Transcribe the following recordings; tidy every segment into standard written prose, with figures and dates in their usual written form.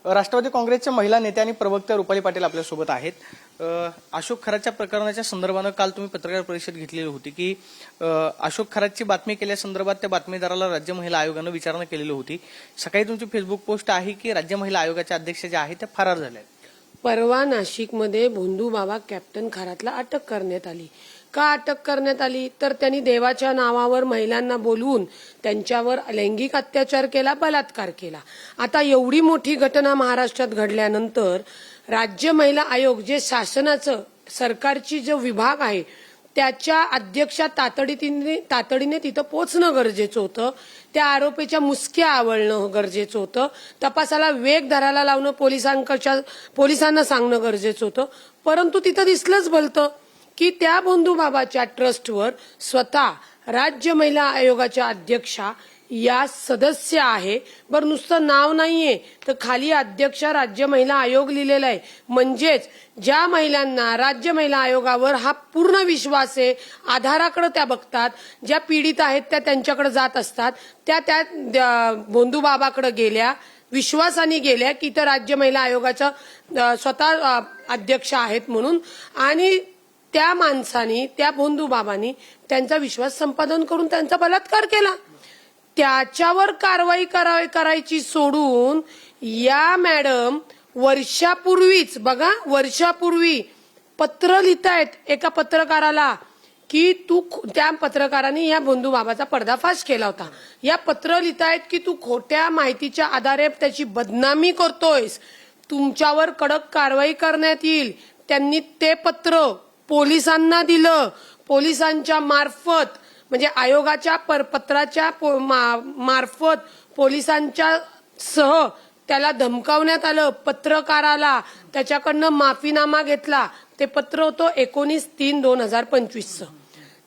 राष्ट्रवादी काँग्रेसच्या महिला नेत्या आणि प्रवक्त्या रुपाली पाटील आपल्यासोबत आहेत. अशोक खरातच्या प्रकरणाच्या संदर्भानं काल तुम्ही पत्रकार परिषद घेतलेली होती की अशोक खरातची बातमी केल्यासंदर्भात त्या बातमीदाराला राज्य महिला आयोगानं विचारणा केलेली होती. सकाळी तुमची फेसबुक पोस्ट आहे की राज्य महिला आयोगाच्या अध्यक्ष ज्या आहेत त्या फरार झाल्या. परवा नाशिकमध्ये भोंदूबाबा कॅप्टन खरातला अटक करण्यात आली. का अटक करण्यात आली तर त्यांनी देवाच्या नावावर महिलांना बोलवून त्यांच्यावर लैंगिक अत्याचार केला, बलात्कार केला. आता एवढी मोठी घटना महाराष्ट्रात घडल्यानंतर राज्य महिला आयोग जे शासनाचं सरकारची जो विभाग आहे त्याच्या अध्यक्षा तातडीने तिथं पोहोचणं गरजेचं होतं. त्या आरोपीच्या मुसक्या आवळणं गरजेचं होतं. तपासाला वेग धरायला लावणं पोलिसांना सांगणं गरजेचं होतं. परंतु तिथं दिसलंच भलतं की त्या भोंदूबाबाच्या ट्रस्टवर स्वतः राज्य महिला आयोगाच्या अध्यक्षा या सदस्य आहे. बरं, नुसतं नाव नाहीये तर खाली अध्यक्षा राज्य महिला आयोग लिहिलेला आहे. म्हणजेच ज्या महिलांना राज्य महिला आयोगावर हा पूर्ण विश्वास आहे, आधाराकडे त्या बघतात, ज्या पीडित आहेत त्या त्यांच्याकडे जात असतात, त्या भोंदूबाबाकडे गेल्या, विश्वासाने गेल्या की तर राज्य महिला आयोगाचा स्वतः अध्यक्ष आहेत म्हणून, आणि त्या माणसानी त्या भोंदूबाबांनी त्यांचा विश्वास संपादन करून त्यांचा बलात्कार केला. त्याच्यावर कारवाई करायची सोडून या मॅडम वर्षापूर्वी पत्र लिहितायत एका पत्रकाराला की त्या पत्रकाराने या भोंदूबाबाचा पर्दाफाश केला होता. या पत्र लिहितायत की तू खोट्या माहितीच्या आधारे त्याची बदनामी करतोयस, तुमच्यावर कडक कारवाई करण्यात येईल. त्यांनी ते पत्र पोलिसांना दिलं. पोलिसांच्या मार्फत म्हणजे आयोगाच्या पत्राच्या मार्फत पोलिसांच्या सह त्याला धमकावण्यात आलं. पत्रकाराला त्याच्याकडनं माफीनामा घेतला. ते पत्र होतं 19/3/2025.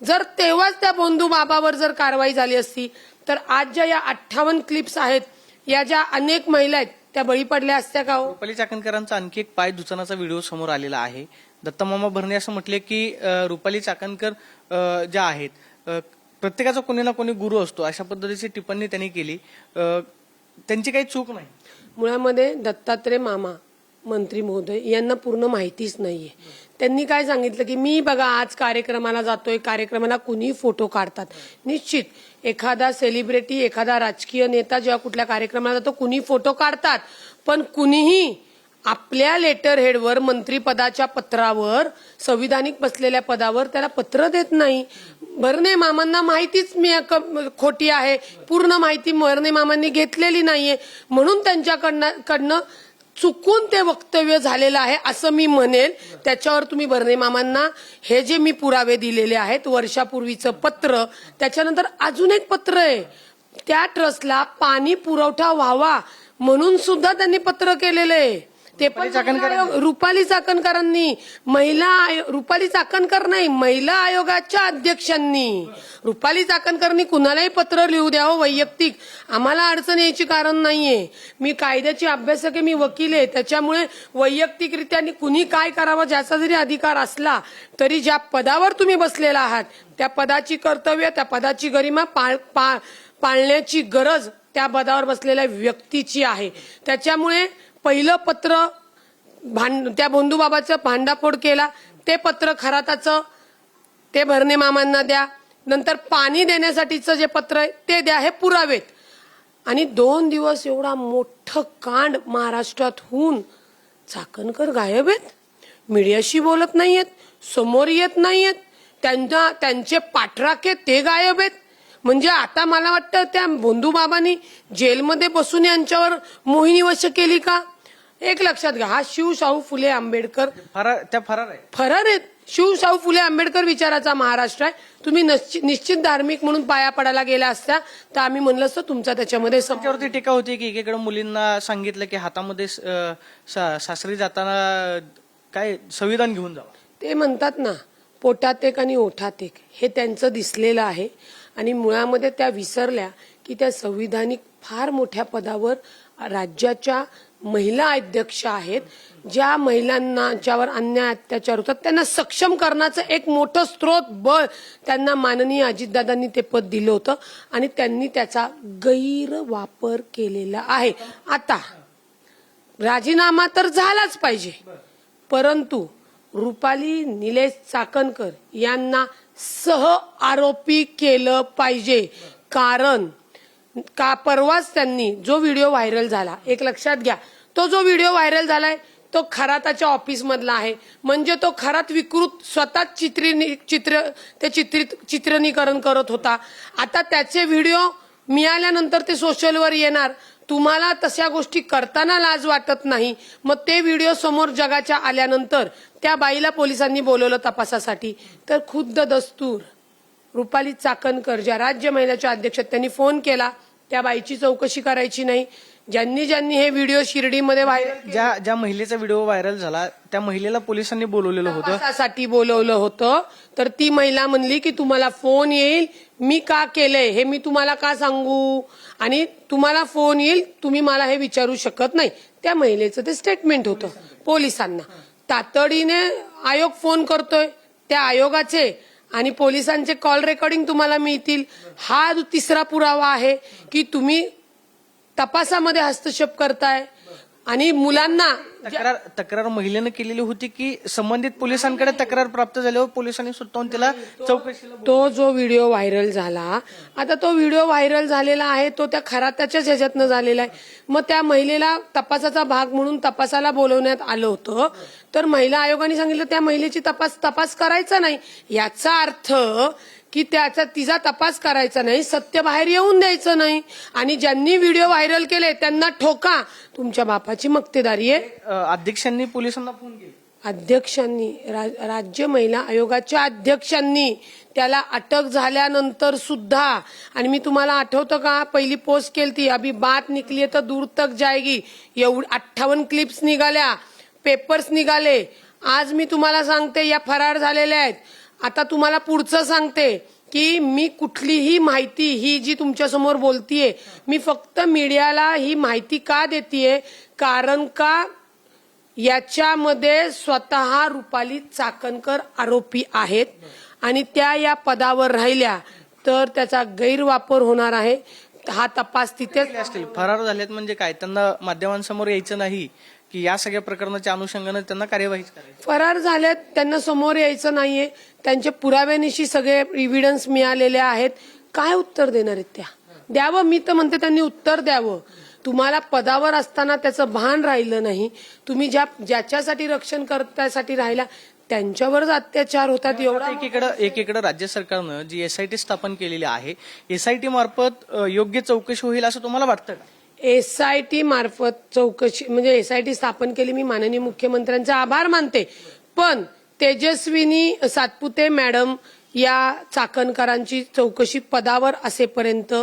जर तेव्हाच त्या भोंदूबाबावर जर कारवाई झाली असती तर आज ज्या या 58 क्लिप्स आहेत, या ज्या अनेक महिला आहेत त्या बळी पडल्या असत्या का हो? रुपाली चाकणकरांचा आणखी एक पाय दुचानाचा व्हिडिओ समोर आलेला आहे. दत्तमामा भरणे असं म्हटले की रुपाली चाकणकर ज्या आहेत प्रत्येकाचा कोणी ना कोणी गुरु असतो, अशा पद्धतीची टिप्पणी त्यांनी केली. त्यांची काही चूक नाही. मुळामध्ये दत्तात्रय मामा मंत्री महोदय यांना पूर्ण माहितीच नाहीये. त्यांनी काय सांगितलं की मी बघा आज कार्यक्रमाला जातोय, कार्यक्रमाला कुणी फोटो काढतात. निश्चित एखादा सेलिब्रिटी, एखादा राजकीय नेता जेव्हा कुठल्या कार्यक्रमाला जातो कुणी फोटो काढतात, पण कुणीही आपल्या लेटर हेडवर मंत्रीपदाच्या पत्रावर संविधानिक बसलेल्या पदावर त्याला पत्र देत नाही. भरणे मामांना माहितीच खोटी आहे, पूर्ण माहिती भरणे मामांनी घेतलेली नाहीये, म्हणून त्यांच्याकडनं चुकून ते वक्तव्य झालेलं आहे असं मी म्हणेल. त्याच्यावर तुम्ही भरणे मामांना हे जे मी पुरावे दिलेले आहेत, वर्षापूर्वीचं पत्र, त्याच्यानंतर अजून एक पत्र आहे, त्या ट्रस्टला पाणी पुरवठा व्हावा म्हणून सुद्धा त्यांनी पत्र केलेलं आहे. ते पण रुपाली चाकणकरांनी, रुपाली चाकणकर नाही, महिला आयोगाच्या अध्यक्षांनी. रुपाली चाकणकरांनी कुणालाही पत्र लिहू द्यावं वैयक्तिक, आम्हाला अडचण यायची कारण नाहीये. मी कायद्याची अभ्यासक आहे, मी वकील आहे, त्याच्यामुळे वैयक्तिकरित्या कुणी काय करावं ज्याचा जरी अधिकार असला तरी ज्या पदावर तुम्ही बसलेला आहात त्या पदाची कर्तव्य, त्या पदाची गरिमा पाळण्याची गरज त्या पदावर बसलेल्या व्यक्तीची आहे. त्याच्यामुळे पहिलं पत्र त्या भोंदूबाबाचं भांडाफोड केला, ते पत्र खराताचं ते भरणे मामांना द्या. नंतर पाणी देण्यासाठीचं जे पत्र आहे ते द्या, हे पुरावेत. आणि 2 दिवस एवढा मोठं कांड महाराष्ट्रात होऊन चाकणकर गायब आहेत, मीडियाशी बोलत नाहीयेत, समोर येत नाहीयेत, त्यांचे पाठराखे ते गायब आहेत. म्हणजे आता मला वाटतं त्या भोंदूबाबांनी जेलमध्ये बसून यांच्यावर मोहिनीवश केली का? एक लक्षात घ्या, हा शिवशाहू फुले आंबेडकर फरार आहेत. शिवशाहू फुले आंबेडकर विचाराचा महाराष्ट्र आहे. तुम्ही निश्चित धार्मिक म्हणून पाया पडायला गेला असता तर आम्ही म्हणलं असतं तुमचा त्याच्यामध्ये. त्याच्यावरती टीका होती की एकीकडे मुलींना सांगितलं की हातामध्ये सासरी जाताना काय संविधान घेऊन जावं. ते म्हणतात ना, पोटात एक आणि ओठात एक, हे त्यांचं दिसलेलं आहे. आणि मुळामध्ये त्या विसरल्या की त्या संविधानिक फार मोठ्या पदावर राज्याच्या महिला अध्यक्ष आहेत. ज्या महिलांना ज्यावर अन्याय अत्याचार होतात त्यांना सक्षम करण्याचं एक मोठं स्रोत बळ त्यांना माननीय अजितदादांनी ते पद दिलं होतं आणि त्यांनी त्याचा गैरवापर केलेला आहे. आता राजीनामा तर झालाच पाहिजे, परंतु रुपाली निलेश चाकणकर यांना सह आरोपी केलं पाहिजे. कारण का परवाच त्यांनी जो व्हिडिओ व्हायरल झाला, एक लक्षात घ्या, तो जो व्हिडिओ व्हायरल झालाय तो खराताच्या ऑफिस मधला आहे. म्हणजे तो खरात विकृत स्वतः चित्रीकरण करत होता. आता त्याचे व्हिडिओ मिळाल्यानंतर ते सोशलवर येणार. तुम्हाला तशा गोष्टी करताना लाज वाटत नाही. मग ते व्हिडिओ समोर जगाच्या आल्यानंतर त्या बाईला पोलिसांनी बोलवलं तपासासाठी. तर खुद्द दस्तूर रुपाली चाकणकर ज्या राज्य महिलाच्या अध्यक्ष त्यांनी फोन केला, त्या बाईची चौकशी करायची नाही. ज्यांनी हे व्हिडिओ शिर्डीमध्ये व्हायरल ज्या महिलेचा व्हिडिओ व्हायरल झाला त्या महिलेला पोलिसांनी बोलवलेलं होतं, तपासासाठी बोलवलं होतं. तर ती महिला म्हणली की तुम्हाला फोन येईल, मी का केलंय हे मी तुम्हाला का सांगू, आणि तुम्हाला फोन येईल, तुम्ही मला हे विचारू शकत नाही. त्या महिलेचं ते स्टेटमेंट होतं पोलिसांना. तातडीने आयोग फोन करतोय, त्या आयोगाचे आणि पोलिसांचे कॉल रेकॉर्डिंग तुम्हाला मिळतील. हा तिसरा पुरावा आहे की तुम्ही तपासामध्ये हस्तक्षेप करताय. आणि मुलांना तक्रार महिलेनं केलेली होती की संबंधित पोलिसांकडे तक्रार प्राप्त झाल्यावर पोलिसांनी स्वतःहून तिला चौकशीला तो जो व्हिडिओ व्हायरल झाला, आता तो व्हिडिओ व्हायरल झालेला आहे, तो त्या खराताच्याच ह्याच्यातनं झालेला आहे. मग त्या महिलेला तपासाचा भाग म्हणून तपासाला बोलवण्यात आलं होतं. तर महिला आयोगाने सांगितलं त्या महिलेची तपास करायचा नाही. याचा अर्थ की तिचा तपास करायचा नाही, सत्य बाहेर येऊन द्यायचं नाही. आणि ज्यांनी व्हिडिओ व्हायरल केले त्यांना ठोका, तुमच्या बापाची मक्तेदारी आहे. अध्यक्षांनी पोलिसांना फोन केला, अध्यक्षांनी राज्य महिला आयोगाच्या अध्यक्षांनी त्याला अटक झाल्यानंतर सुद्धा. आणि मी तुम्हाला आठवतं का पहिली पोस्ट केली, अभी बात निकली तर दूर तक जाएगी. 58 क्लिप्स निघाल्या, पेपर्स निघाले. आज मी तुम्हाला सांगते या फरार झालेल्या आहेत. आता तुम्हाला पुढचं सांगते की मी कुठलीही माहिती ही जी तुमच्या समोर बोलतीये, मी फक्त मीडियाला ही माहिती का देतीये, कारण का याच्यामध्ये स्वतः रुपाली चाकणकर आरोपी आहेत. आणि त्या या पदावर राहिल्या तर त्याचा गैरवापर होणार आहे. हा तपास तिथेच असतील. फरार झालेत म्हणजे काय, त्यांना माध्यमांसमोर यायचं नाही की या सगळ्या प्रकरणाच्या अनुषंगाने त्यांना कार्यवाही करायची? फरार झालेत, त्यांना समोर यायचं नाहीये. त्यांचे पुराव्यानिशी सगळे एव्हिडन्स मिळालेले आहेत. काय उत्तर देणार आहेत त्या? द्यावं, मी तर म्हणते त्यांनी उत्तर द्यावं. तुम्हाला पदावर असताना त्याचं भान राहिलं नाही. तुम्ही ज्याच्यासाठी रक्षण करण्यासाठी राहिला त्यांच्यावरच अत्याचार होतात. एवढा एकीकडे राज्य सरकारनं जी एसआयटी स्थापन केलेली आहे, एसआयटी मार्फत योग्य चौकशी होईल असं तुम्हाला वाटतं का? एसआयटी मार्फत चौकशी म्हणजे एसआयटी स्थापन केली, मी माननीय मुख्यमंत्र्यांचे आभार मानते. पण तेजस्विनी सातपुते मॅडम या चाकणकरांची चौकशी पदावर असेपर्यंत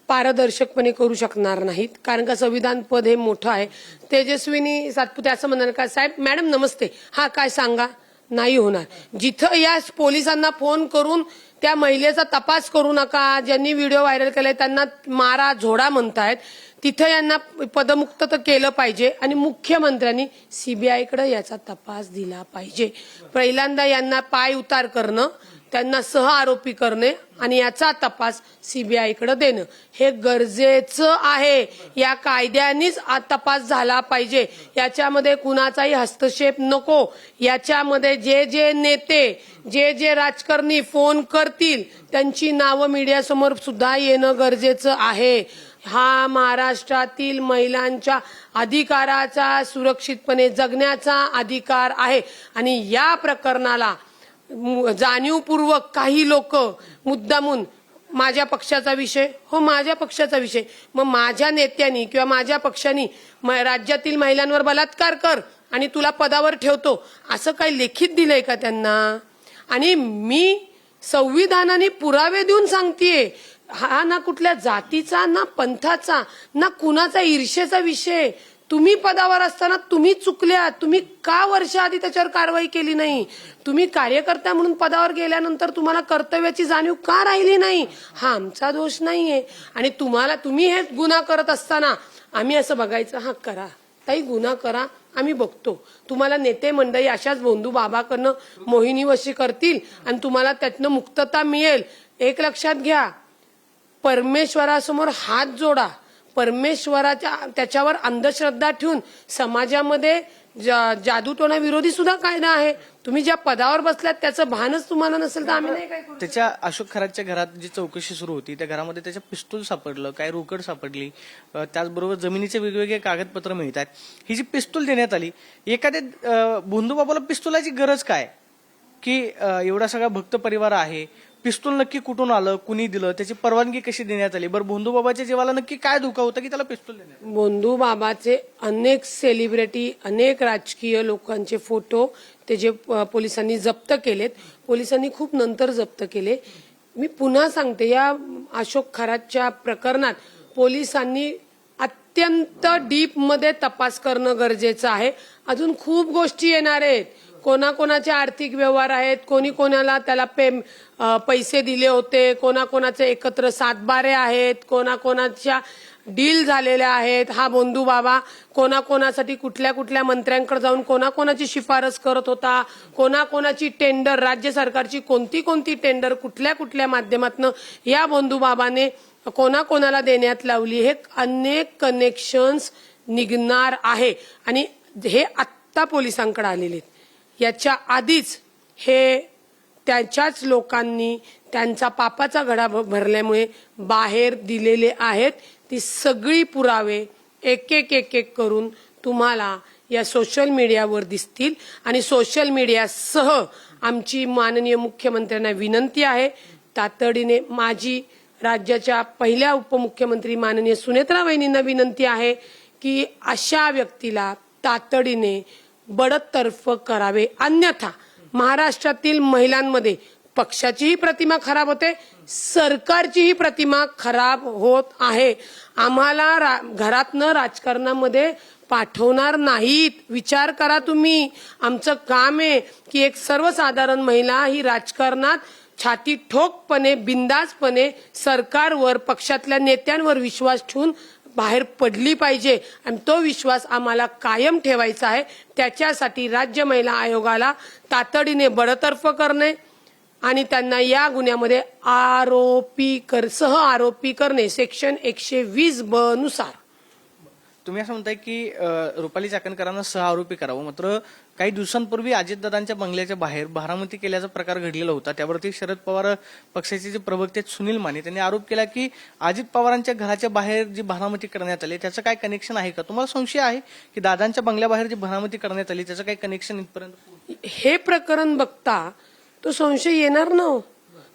पारदर्शकपणे करू शकणार नाहीत. कारण का संविधान पद हे मोठं आहे. तेजस्विनी सातपुते असं म्हणणार का साहेब मॅडम नमस्ते, हा काय सांगा, नाही होणार. जिथं या पोलिसांना फोन करून त्या महिलेचा तपास करू नका, ज्यांनी व्हिडिओ व्हायरल केलाय त्यांना मारा झोडा म्हणतायत, तिथं यांना पदमुक्त तर केलं पाहिजे. आणि मुख्यमंत्र्यांनी सीबीआयकडे याचा तपास दिला पाहिजे. पहिल्यांदा यांना पाय उतार करणं, त्यांना सह आरोपी करणे आणि याचा तपास सीबीआयकडे देणं हे गरजेचं आहे. या कायद्यानेच तपास झाला पाहिजे. याच्यामध्ये कुणाचाही हस्तक्षेप नको. याच्यामध्ये जे नेते जे राजकारणी फोन करतील त्यांची नावं मीडियासमोर सुद्धा येणं गरजेचं आहे. हा महाराष्ट्रातील महिलांच्या अधिकाराचा, सुरक्षितपणे जगण्याचा अधिकार आहे. आणि या प्रकरणाला जाणीवपूर्वक काही लोक मुद्दामून माझ्या पक्षाचा विषय, हो माझ्या पक्षाचा विषय, मग माझ्या नेत्यांनी किंवा माझ्या पक्षांनी राज्यातील महिलांवर बलात्कार कर आणि तुला पदावर ठेवतो असं काही लेखित दिलंय का त्यांना? आणि मी संविधानाने पुरावे देऊन सांगतेय, हा ना कुठल्या जातीचा ना पंथाचा ना कुणाचा ईर्षेचा विषय. तुम्ही पदावर असताना तुम्ही चुकल्या, तुम्ही का वर्ष आधी त्याच्यावर कारवाई केली नाही? तुम्ही कार्यकर्ता म्हणून पदावर गेल्यानंतर तुम्हाला कर्तव्याची जाणीव का राहिली नाही? हा आमचा दोष नाहीये. आणि तुम्ही हे गुन्हा करत असताना आम्ही असं बघायचं, हा करा ताई गुन्हा करा, आम्ही बघतो. तुम्हाला नेते मंडळी अशाच भोंदू बाबाकडनं मोहिनीवशी करतील आणि तुम्हाला त्यातनं मुक्तता मिळेल. एक लक्षात घ्या, परमेश्वरासमोर हात जोडा, परमेश्वराच्या त्याच्यावर अंधश्रद्धा ठेवून समाजामध्ये जादूटोणा विरोधी सुद्धा कायदा आहे. तुम्ही ज्या पदावर बसल्यात त्याचं भानच तुम्हाला नसेल तर आम्ही नाही काय करू. त्याच्या अशोक खरातच्या घरात जी चौकशी सुरू होती त्या घरामध्ये त्याच्या पिस्तूल सापडलं, काय रोकड सापडली, त्याचबरोबर जमिनीचे वेगवेगळे कागदपत्र मिळतात. ही जी पिस्तूल देण्यात आली, एखाद्या भोंदूबाबाला पिस्तुलाची गरज काय की एवढा सगळा भक्त परिवार आहे, पिस्तूल नक्की कुठून आलं, कुणी दिलं, त्याची परवानगी कशी देण्यात आली? बरं, भोंदूबाबाच्या जीवाला नक्की काय धोका होता की त्याला पिस्तूल देण्यात? भोंदू बाबाचे अनेक सेलिब्रिटी, अनेक राजकीय लोकांचे फोटो ते जे पोलिसांनी जप्त केलेत, पोलिसांनी खूप नंतर जप्त केले. मी पुन्हा सांगते, या अशोक खरातच्या प्रकरणात पोलिसांनी अत्यंत डीप मध्ये तपास करणं गरजेचं आहे. अजून खूप गोष्टी येणार आहेत. कोणाकोणाचे आर्थिक व्यवहार आहेत, कोणी कोणाला त्याला पैसे दिले होते, कोणाकोणाचे एकत्र सातबारे आहेत, कोणाकोणाच्या डील झालेल्या आहेत. हा भोंदू बाबा कोणाकोणासाठी कुठल्या कुठल्या मंत्र्यांकडे जाऊन कोणाकोणाची शिफारस करत होता, कोणाकोणाची टेंडर, राज्य सरकारची कोणती कोणती टेंडर कुठल्या कुठल्या माध्यमातून या भोंदू बाबाने कोणाकोणाला देण्यात लावली, हे अनेक कनेक्शन्स निघणार आहे. आणि हे आत्ता पोलिसांकडे आलेले आहेत. याच्या आधीच हे त्याच्याच लोकांनी त्यांचा पापाचा घडा भरल्यामुळे बाहेर दिलेले आहेत. ती सगळी पुरावे एक एक करून तुम्हाला या सोशल मीडियावर दिसतील. आणि सोशल मीडियासह आमची माननीय मुख्यमंत्र्यांना विनंती आहे, तातडीने माझी राज्याच्या पहिल्या उपमुख्यमंत्री माननीय सुनेत्रा वहिनींना विनंती आहे की अशा व्यक्तीला तातडीने बडतर्फ करावे. अन्यथा महाराष्ट्रातील महिलांमध्ये पक्षाचीही प्रतिमा खराब होते, सरकारचीही प्रतिमा खराब होत आहे. आम्हाला घरातनं राजकारणामध्ये पाठवणार नाहीत. विचार करा तुम्ही. आमचं काम आहे की एक सर्वसाधारण महिला ही राजकारणात छाती ठोकपणे, बिंदासपणे सरकारवर, पक्षातल्या नेत्यांवर विश्वास ठेवून बाहेर पडली पाहिजे. आणि तो विश्वास आम्हाला कायम ठेवायचा आहे. त्याच्यासाठी राज्य महिला आयोगाला तातडीने बडतर्फ करणे आणि त्यांना या गुन्ह्यामध्ये सह आरोपी करणे सेक्शन 120B नुसार. तुम्ही असं म्हणताय की रुपाली चाकणकरांना सह आरोपी करावं, मात्र काही दिवसांपूर्वी अजितदादांच्या बंगल्याच्या बाहेर बारामती केल्याचा प्रकार घडलेला होता. त्यावरती शरद पवार पक्षाचे जे प्रवक्ते सुनील माने त्यांनी आरोप केला की अजित पवारांच्या घराच्या बाहेर जी बारामती करण्यात आली त्याचं काय कनेक्शन आहे का? तुम्हाला संशय आहे की दादांच्या बंगल्याबाहेर जी बारामती करण्यात आली त्याचं काही कनेक्शन इथपर्यंत? हे प्रकरण बघता तो संशय येणार ना.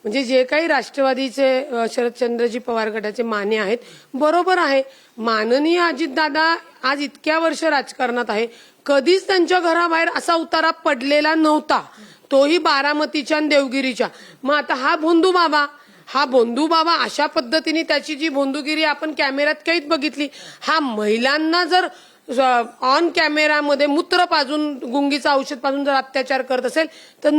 म्हणजे जे काही राष्ट्रवादीचे शरदचंद्रजी पवार गटाचे माने आहेत, बरोबर आहे. माननीय अजितदादा आज इतक्या वर्ष राजकारणात आहे, कधीच त्यांच्या घराबाहेर असा उतारा पडलेला नव्हता, तोही बारामतीच्या आणि देवगिरीच्या. मग आता हा भोंदू बाबा अशा पद्धतीने त्याची जी भोंदूगिरी आपण कॅमेऱ्यात कैद बघितली, हा महिलांना जर ऑन कॅमेरामध्ये मूत्र पाजून, गुंगीचं औषध पाजून जर अत्याचार करत असेल तर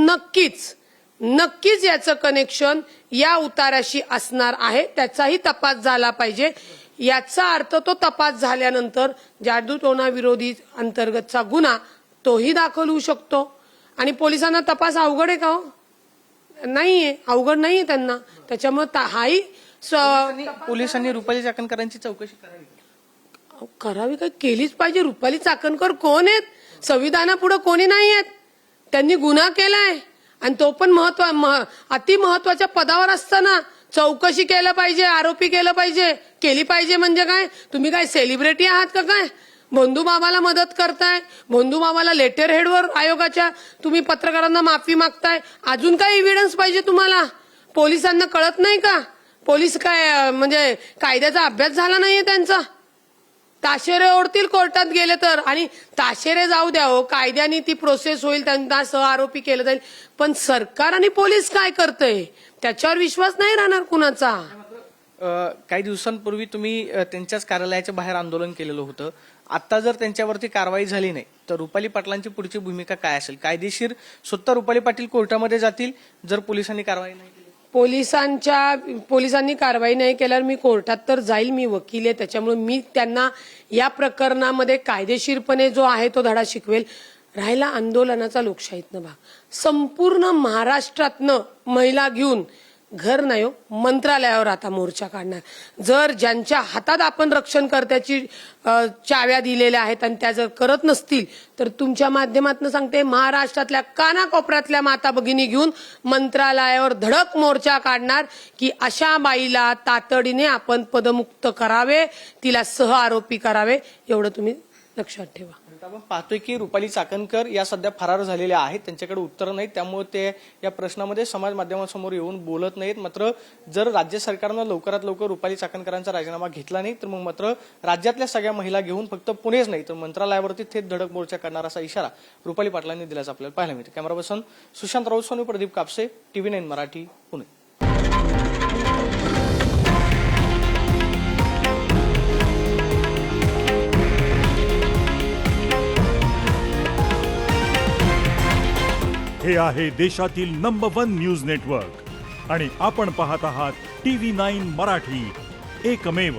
नक्कीच याचं कनेक्शन या उतार्याशी असणार आहे. त्याचाही तपास झाला पाहिजे. याचा अर्थ तो तपास झाल्यानंतर जादूटोणा विरोधी अंतर्गतचा गुन्हा तोही दाखल होऊ शकतो. आणि पोलिसांना तपास अवघड आहे का? हो, नाहीये, अवघड नाहीये त्यांना. त्याच्यामुळे हाही पोलिसांनी रुपाली चाकणकरांची चौकशी करावी काय, केलीच पाहिजे. रुपाली चाकणकर कोण आहेत? संविधानापुढे कोणी नाही आहेत. त्यांनी गुन्हा केलाय आणि तो पण अति महत्वाच्या पदावर असताना चौकशी केलं पाहिजे, आरोपी केली पाहिजे. म्हणजे काय, तुम्ही काय सेलिब्रिटी आहात का काय? भोंदू बाबाला मदत करताय, भोंदू बाबाला लेटर हेडवर आयोगाच्या तुम्ही पत्रकारांना माफी मागताय. अजून काय एव्हिडन्स पाहिजे तुम्हाला? पोलिसांना कळत नाही का? पोलीस काय म्हणजे कायद्याचा अभ्यास झाला नाहीये त्यांचा? ताशेरे ओढतील कोर्टात गेले तर. आणि ताशेरे जाऊ द्या हो, कायद्याने ती प्रोसेस होईल, त्यांना सह आरोपी केलं जाईल. पण सरकार आणि पोलीस काय करतंय त्याच्यावर विश्वास नाही राहणार कुणाचा. काही दिवसांपूर्वी तुम्ही त्यांच्याच कार्यालयाच्या बाहेर आंदोलन केलेलं होतं. आता जर त्यांच्यावरती कारवाई झाली नाही तर रुपाली पाटलांची पुढची भूमिका काय असेल? कायदेशीर स्वतः रुपाली पाटील कोर्टामध्ये जातील जर पोलिसांनी कारवाई नाही केली? पोलिसांनी कारवाई नाही केल्यावर मी कोर्टात तर जाईल. मी वकील आहे, त्याच्यामुळे मी त्यांना या प्रकरणामध्ये कायदेशीरपणे जो आहे तो धडा शिकवेल. राहिला आंदोलनाचा लोकशाहीतनं भाग, संपूर्ण महाराष्ट्रातनं महिला घेऊन घर नाही हो, मंत्रालयावर आता मोर्चा काढणार। जर ज्यांच्या हातात आपण रक्षणकर्त्याची चाव्या दिलेल्या आहेत आणि त्या जर करत नसतील तर तुमच्या माध्यमातून सांगते, महाराष्ट्रातल्या कानाकोपऱ्यातल्या माता भगिनी घेऊन मंत्रालयावर धडक मोर्चा काढणार की अशा बाईला तातडीने आपण पदमुक्त करावे, तिला सह आरोपी करावे, एवढं तुम्ही लक्षात ठेवा। आपण पाहतोय की रुपाली चाकणकर या सध्या फरार झालेल्या आहेत, त्यांच्याकडे उत्तर नाहीत, त्यामुळे ते या प्रश्नामध्ये समाज माध्यमांसमोर येऊन बोलत नाहीत। मात्र जर राज्य सरकारनं लवकरात लवकर रुपाली चाकणकरांचा राजीनामा घेतला नाही तर मग मात्र राज्यातल्या सगळ्या महिला घेऊन फक्त पुणेच नाही तर मंत्रालयावरती थेट धडक मोर्चा करणार असा इशारा रुपाली पाटलांनी दिल्याचं आपल्याला पाहायला मिळतं। Camera person Sushant Raut Sonu, Pradeep Kapse, TV9 Marathi, Pune. हे आहे देशातील नंबर 1 न्यूज नेटवर्क आणि आपण पाहत आहात TV9 मराठी, एकमेव।